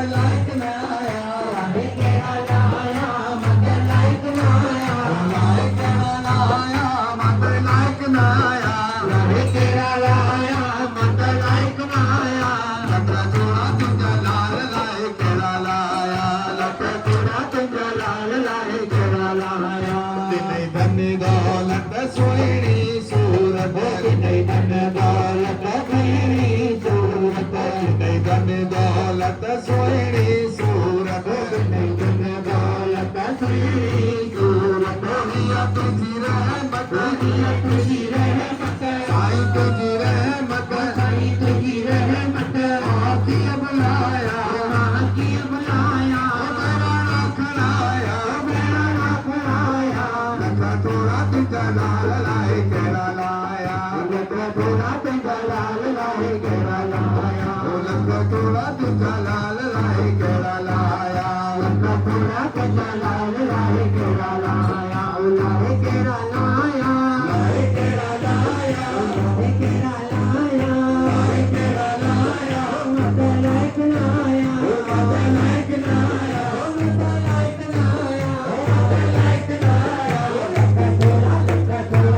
like Naya, Kera Laya, Mother like Naya, like Naya, Mother like Naya, Kera Laya, Mother like Naya, Lakra Thoda Tunja Lal like Kera Laya, Lakra Thoda Tunja Lal like Kera Laya. Dinai dhanne daulat sohini surat, dinai dhanne daulat khayri surat, dinai dhanne daulat sohini surat, dinai dhanne daulat khayri surat. Hiya tuji rahmat, hiya tuji rahmat, sai tuji rahmat, sai tuji rahmat. Aati bulaya, aati bulaya, mera khilaya, mera khilaya. Lakra thoda tunja lal like Kera Laya, Lakra thoda tunja lal like Kera Laya, Lakra thoda tunja lal like Kera Laya, Lakra thoda tunja lal like Kera Laya, like Kera Laya, like Kera Laya, like Kera Laya, like Kera Laya, Mother like Naya, Mother like Naya, Mother like Naya, Mother like Naya. Lakra thoda tunja lal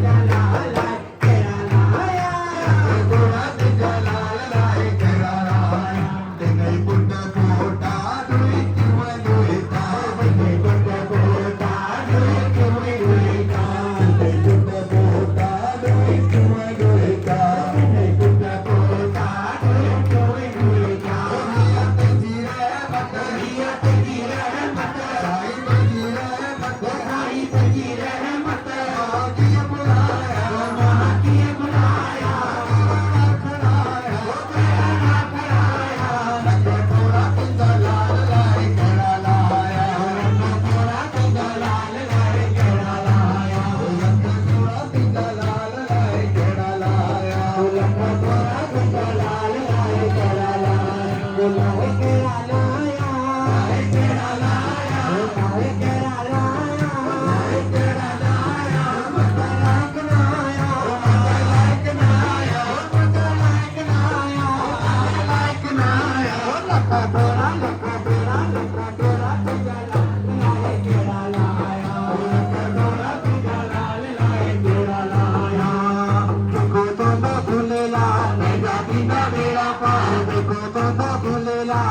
like Kera Laya, Lakra thoda tunja lal like Kera Laya. Dinai Buddha Kota duiki maduita, Dinai Buddha Kota duiki maduita, Dinai Buddha Kota duiki maduita, Dinai Buddha Kota duiki maduita. Hiya tuji rahmat, hiya tuji rahmat, sai tuji rahmat, sai tuji rahmat. Aati bulaya, aati bulaya, mera khilaya, mera khilaya. Lakra thoda tunja lal like Kera Laya, Lakra thoda tunja lal like Kera Laya, Lakra thoda tunja lal like Kera Laya, Lakra thoda tunja lal like Kera Laya. Like Kera Laya, like Kera Laya, like Kera Laya, like Kera Laya. Mother like Naya, Mother like Naya, Mother like Naya, Mother like Naya. Lakra thoda, Lakra thoda, Lakra thoda tunja lal like Kera Laya, Lakra thoda tunja lal like Kera Laya. Dekho to na bhulela, mera bina mera paal, dekho to na bhulela,